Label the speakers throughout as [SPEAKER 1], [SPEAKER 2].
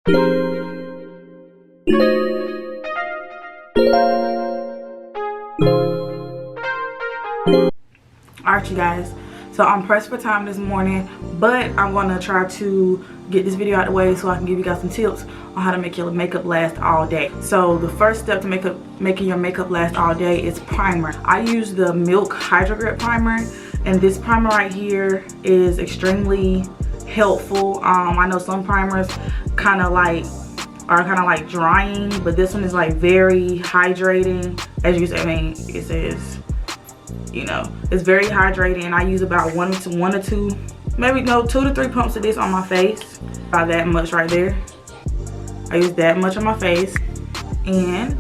[SPEAKER 1] Alright, you guys, so I'm pressed for time this morning, but I'm gonna try to get this video out of the way so I can give you guys some tips on how to make your makeup last all day. So the first step to making your makeup last all day is primer. I use the Milk Hydro Grip primer, and this primer right here is extremely helpful. I know some primers are kind of like drying, but this one is like very hydrating. As you say, I mean, it says, you know, it's very hydrating, and I use about one to two, maybe no, 2 to 3 pumps of this on my face. About that much right there. I use that much on my face, and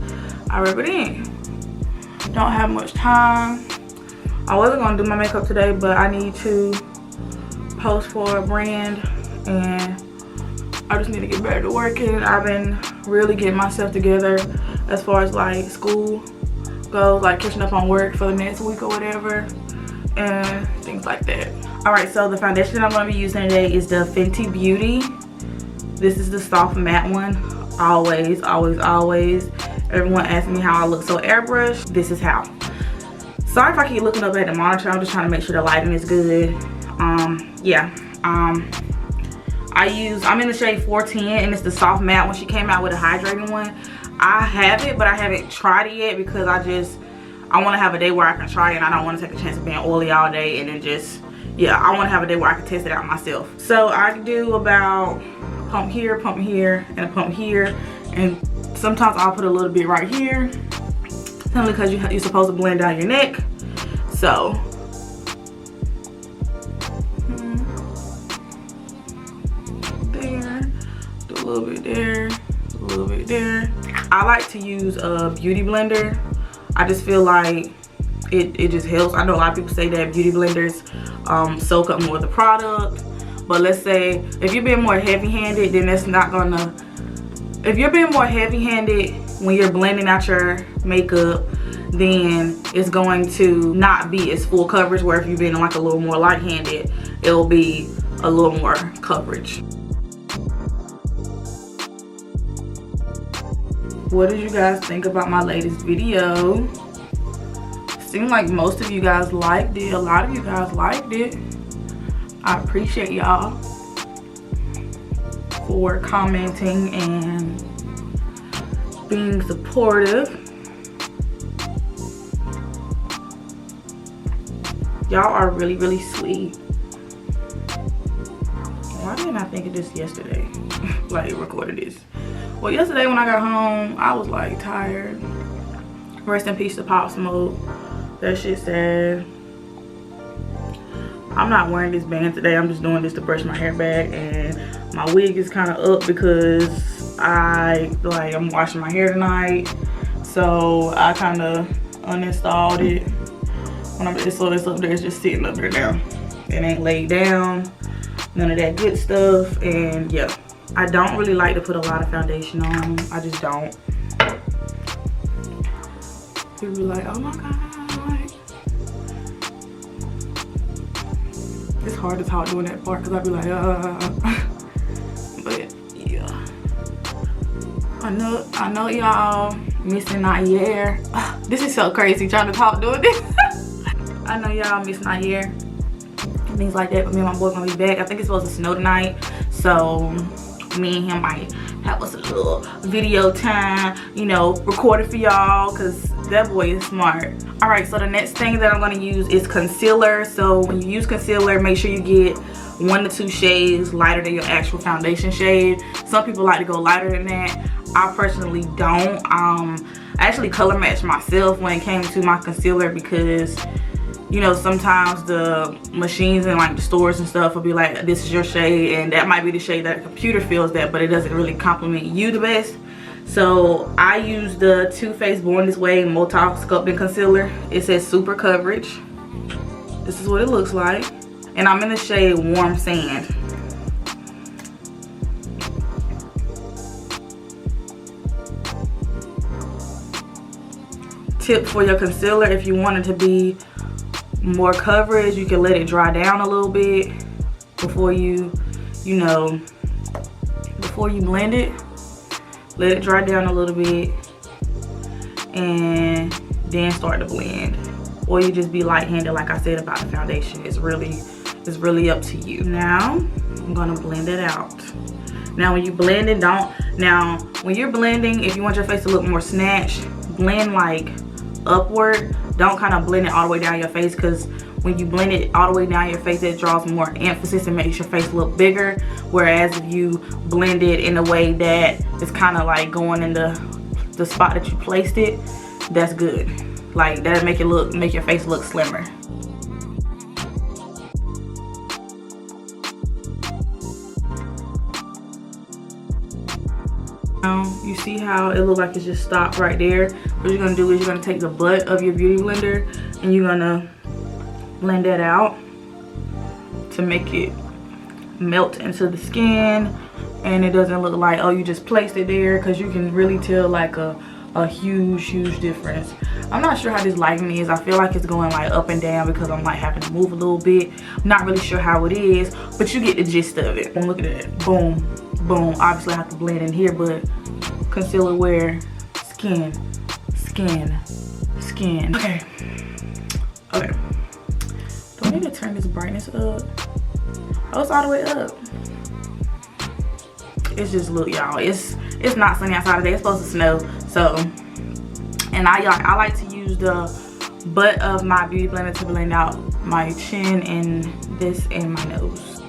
[SPEAKER 1] I rub it in. Don't have much time. I wasn't gonna do my makeup today, but I need to post for a brand, and I just need to get back to working. I've been really getting myself together as far as like school goes, like catching up on work for the next week or whatever, and things like that. All right, so the foundation that I'm going to be using today is the Fenty Beauty. This is the soft matte one. Always everyone asks me how I look so airbrushed. This is how. Sorry if I keep looking up at the monitor. I'm just trying to make sure the lighting is good. Yeah, I'm in the shade 410, and it's the soft matte one. She came out with a hydrating one. I have it, but I haven't tried it yet because I want to have a day where I can try it, and I don't want to take a chance of being oily all day and then just, yeah, I want to have a day where I can test it out myself. So I do about pump here, and a pump here, and sometimes I'll put a little bit right here, simply because you're supposed to blend down your neck. So there, do a little bit there, a little bit there. I like to use a beauty blender. I just feel like it just helps. I know a lot of people say that beauty blenders soak up more of the product, but let's say if you're being more heavy-handed, then that's not gonna, if you're being more heavy-handed when you're blending out your makeup, then it's going to not be as full coverage, where if you're being like a little more light-handed, it'll be a little more coverage. What did you guys think about my latest video? Seemed like most of you guys liked it. A lot of you guys liked it. I appreciate y'all for commenting and being supportive. Y'all are really sweet. Why didn't I think of this yesterday? Like, recorded this. Well, yesterday when I got home, I was like tired. Rest in peace to Pop Smoke. That shit sad. I'm not wearing this band today. I'm just doing this to brush my hair back, and my wig is kind of up because I'm washing my hair tonight. So I kind of uninstalled it. It's up there. It's just sitting up there now. It ain't laid down. None of that good stuff. And yeah. I don't really like to put a lot of foundation on. I just don't. People be like, oh my god. It's hard to talk doing that part because I be like, But yeah. I know y'all missing Nair. This is so crazy trying to talk doing this. I know y'all miss Nair and things like that, but me and my boy gonna be back. I think it's supposed to snow tonight, so me and him might have us a little video time, you know, record it for y'all, because that boy is smart. All right, so the next thing that I'm going to use is concealer. So when you use concealer, make sure you get 1 to 2 shades lighter than your actual foundation shade. Some people like to go lighter than that. I personally don't. I actually color matched myself when it came to my concealer, because you know, sometimes the machines in like the stores and stuff will be like, this is your shade, and that might be the shade that the computer feels that, but it doesn't really complement you the best. So I use the Too Faced Born This Way Multi Sculpting Concealer. It says super coverage. This is what it looks like, and I'm in the shade Warm Sand. Tip for your concealer: if you want it to be more coverage, you can let it dry down a little bit before you before you blend it. Let it dry down a little bit and then start to blend. Or you just be light-handed like I said about the foundation. It's really up to you. Now I'm gonna blend it out. Now when you blend it, when you're blending, if you want your face to look more snatched, blend like upward. Don't kind of blend it all the way down your face, because when you blend it all the way down your face, it draws more emphasis and makes your face look bigger. Whereas if you blend it in a way that it's kind of like going in the spot that you placed it, that's good. Like that'll make your face look slimmer. Now you see how it looks like it's just stopped right there. What you're gonna do is you're gonna take the butt of your beauty blender and you're gonna blend that out to make it melt into the skin, and it doesn't look like, oh, you just placed it there, because you can really tell like a huge difference. I'm not sure how this lighting is. I feel like it's going like up and down because I'm like having to move a little bit. I'm not really sure how it is, but you get the gist of it. And look at that. Boom, boom. Obviously I have to blend in here, but concealer wear, skin. Okay. Do I need to turn this brightness up? Oh, it's all the way up. It's just, look y'all, it's not sunny outside today. It's supposed to snow. So, and I like to use the butt of my beauty blender to blend out my chin and this and my nose.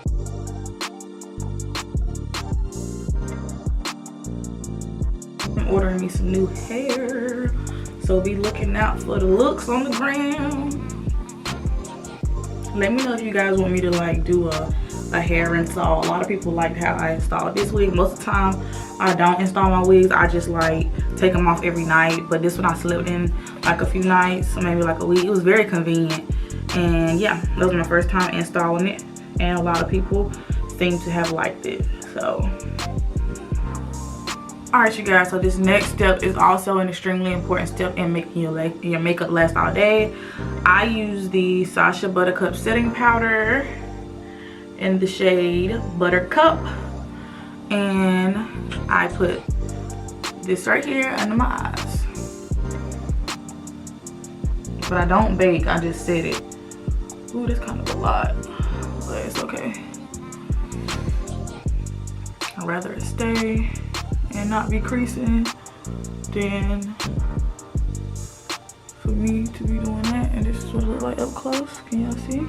[SPEAKER 1] I'm ordering me some new hair, so be looking out for the looks on the gram. Let me know if you guys want me to like do a hair install. A lot of people like how I install this wig. Most of the time I don't install my wigs. I just like take them off every night. But this one I slept in like a few nights, maybe like a week. It was very convenient. And yeah, that was my first time installing it. And a lot of people seem to have liked it. So alright you guys, so this next step is also an extremely important step in making your makeup last all day. I use the Sacha Buttercup setting powder in the shade Buttercup, and I put this right here under my eyes. But I don't bake, I just set it. Ooh, that's kind of a lot, but it's okay. I'd rather it stay and not be creasing than for me to be doing that. And this is what it looks like up close. Can y'all see?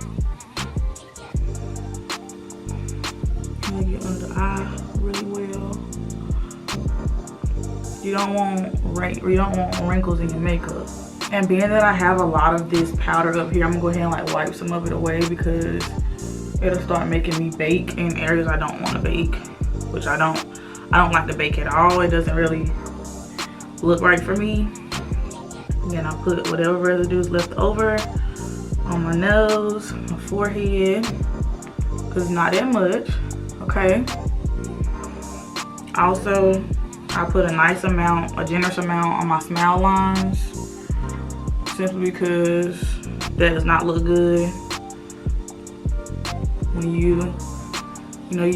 [SPEAKER 1] I get under the eye really well. You don't want wrinkles in your makeup. And being that I have a lot of this powder up here, I'm gonna go ahead and like wipe some of it away, because it'll start making me bake in areas I don't want to bake, which I don't like to bake at all. It doesn't really look right for me. Then I'll put whatever residue is left over on my nose, my forehead, because it's not that much. Okay. Also, I put a nice amount, a generous amount on my smile lines, simply because that does not look good when you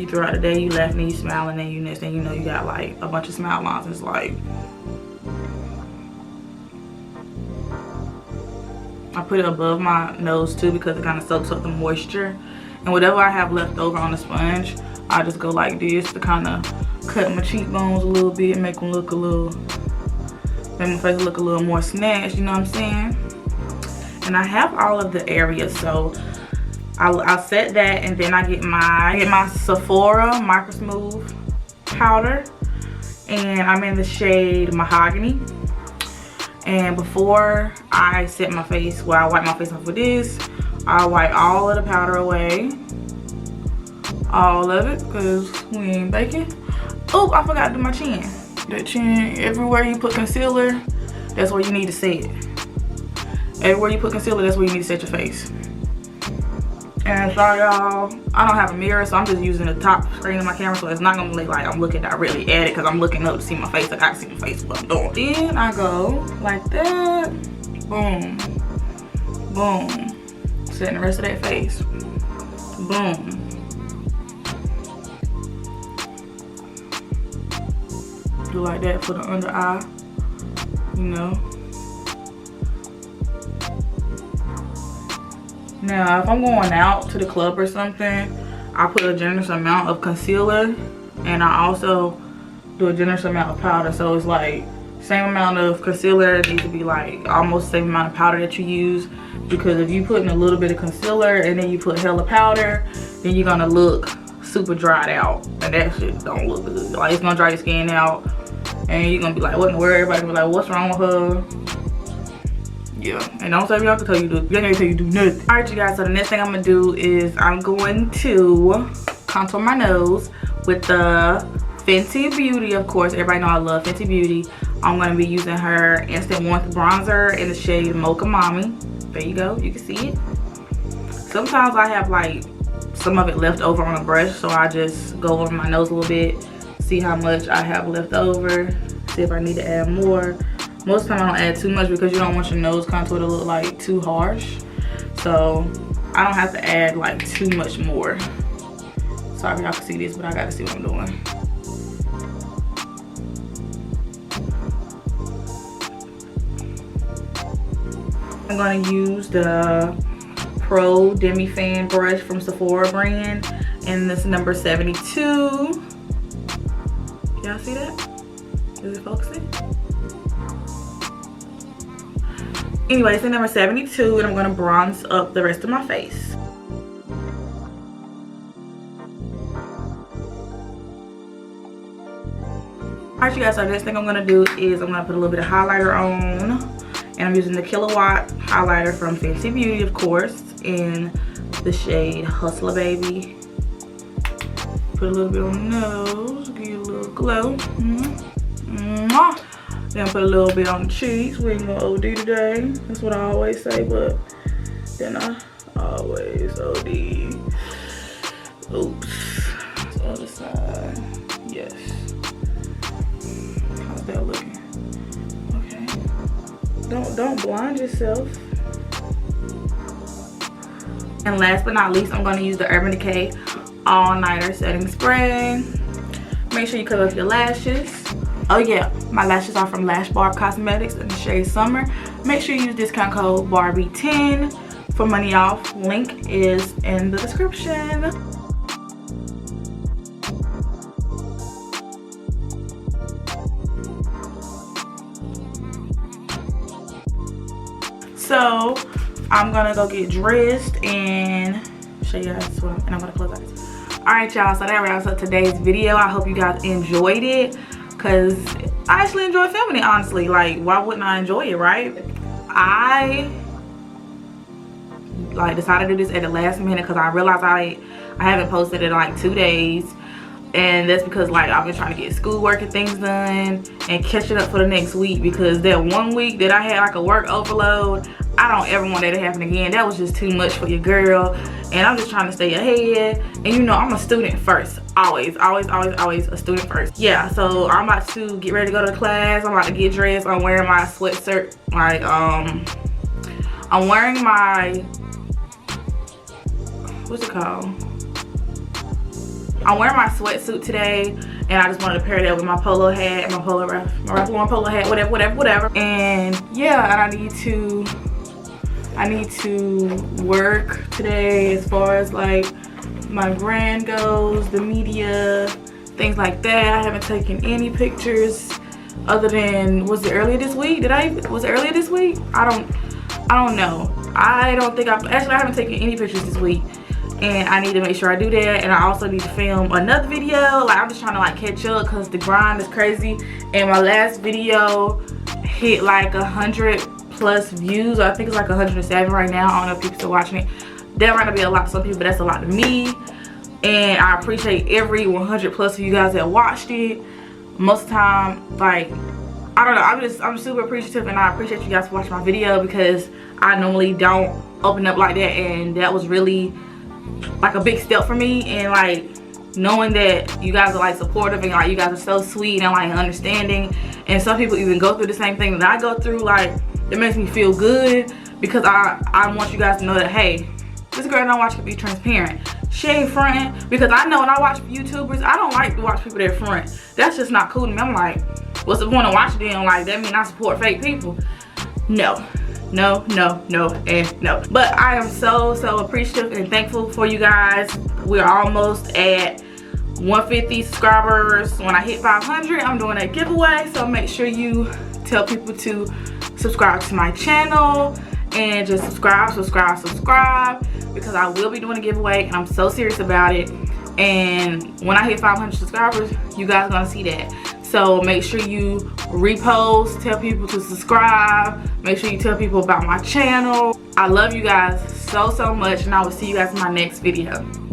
[SPEAKER 1] throughout the day you laughing and you smiling, and next thing you know you got like a bunch of smile lines. It's like, I put it above my nose too, because it kind of soaks up the moisture. And whatever I have left over on the sponge, I just go like this to kind of cut my cheekbones a little bit, make them look make my face look a little more snatched, you know what I'm saying? And I have all of the areas, so I'll set that, and then I get my Sephora Micro Smooth powder, and I'm in the shade Mahogany. And before I set my face, well, I wipe my face off with this, I wipe all of the powder away, all of it, because we ain't baking. Oh, I forgot to do my chin. That chin, everywhere you put concealer, that's where you need to set it. Everywhere you put concealer, that's where you need to set your face. And sorry y'all, I don't have a mirror, so I'm just using the top screen of my camera, so it's not gonna look like I'm looking directly at it, because I'm looking up to see my face. Like, I can see my face, what I'm doing. Then I go like that, boom, boom, setting the rest of that face, boom. do like that for the under eye, you know. Now, if I'm going out to the club or something, I put a generous amount of concealer, and I also do a generous amount of powder. So it's like same amount of concealer needs to be like almost the same amount of powder that you use, because if you put in a little bit of concealer and then you put hella powder, then you're gonna look super dried out, and that shit don't look good. Like, it's gonna dry your skin out, and you're gonna be like, what in the world? Everybody gonna be like, what's wrong with her? Yeah, and don't say y'all can tell you do. Y'all can't tell you do nothing. All right, you guys. So the next thing I'm gonna do is I'm going to contour my nose with the Fenty Beauty. Of course, everybody know I love Fenty Beauty. I'm gonna be using her Instant Warmth bronzer in the shade Mocha Mommy. There you go. You can see it. Sometimes I have like some of it left over on a brush, so I just go over my nose a little bit, see how much I have left over, see if I need to add more. Most of the time I don't add too much because you don't want your nose contour to look like too harsh. So I don't have to add like too much more. Sorry if y'all can see this, but I gotta see what I'm doing. I'm gonna use the Pro Demi Fan brush from Sephora brand, and this number 72. Y'all see that? Is it focusing? Anyway, it's the number 72, and I'm gonna bronze up the rest of my face. Alright, you guys, so the next thing I'm gonna do is I'm gonna put a little bit of highlighter on, and I'm using the Kilowatt highlighter from Fenty Beauty, of course, in the shade Hustler Baby. Put a little bit on the nose, give you a little glow. Then put a little bit on the cheeks. We ain't gonna OD today. That's what I always say, but then I always OD. Oops. The other side. Yes. How's that looking? Okay. Don't blind yourself. And last but not least, I'm gonna use the Urban Decay All Nighter Setting Spray. Make sure you cover up your lashes. Oh yeah, my lashes are from Lash Bar Cosmetics in the shade Summer. Make sure you use discount code Barbie10 for money off. Link is in the description. So I'm gonna go get dressed and show you guys what and I'm gonna close eyes. Alright y'all, so that wraps up today's video. I hope you guys enjoyed it, because I actually enjoy filming it, honestly. Like, why wouldn't I enjoy it, right? I like decided to do this at the last minute because I realized I haven't posted in like 2 days, and that's because like I've been trying to get schoolwork and things done and catch it up for the next week, because that 1 week that I had like a work overload, I don't ever want that to happen again. That was just too much for your girl, and I'm just trying to stay ahead. And you know, I'm a student first. Always a student first. Yeah, so I'm about to get ready to go to class. I'm about to get dressed. I'm wearing my sweatshirt. Like, I'm wearing my, what's it called? I'm wearing my sweatsuit today, and I just wanted to pair that with my polo hat, my Ralph Lauren polo hat, whatever. And yeah, and I need to work today as far as like my brand goes, the media, things like that. I haven't taken any pictures other than, was it earlier this week? Was it earlier this week? I don't know. I don't think I haven't taken any pictures this week, and I need to make sure I do that. And I also need to film another video. Like, I'm just trying to like catch up because the grind is crazy, and my last video hit like 100+ views. I think it's like 107 right now. I don't know if people still watching it. That might not be a lot to some people, but that's a lot to me, and I appreciate every 100+ of you guys that watched it. Most of the time, like, I don't know, I'm super appreciative, and I appreciate you guys for watching my video, because I normally don't open up like that, and that was really like a big step for me. And like, knowing that you guys are like supportive, and like you guys are so sweet and like understanding, and some people even go through the same thing that I go through, like, it makes me feel good, because I want you guys to know that, hey, this girl don't watch it, be transparent. she ain't fronting. Because I know when I watch YouTubers, I don't like to watch people that front. That's just not cool to me. I'm like, what's the point of watching them? Like, that mean I support fake people? No. No, no, no, and no. But I am so appreciative and thankful for you guys. We're almost at 150 subscribers. When I hit 500, I'm doing a giveaway, so make sure you tell people to subscribe to my channel and just subscribe, because I will be doing a giveaway and I'm so serious about it. And when I hit 500 subscribers, you guys are gonna see that. So make sure you repost, tell people to subscribe, make sure you tell people about my channel. I love you guys so much, and I will see you guys in my next video.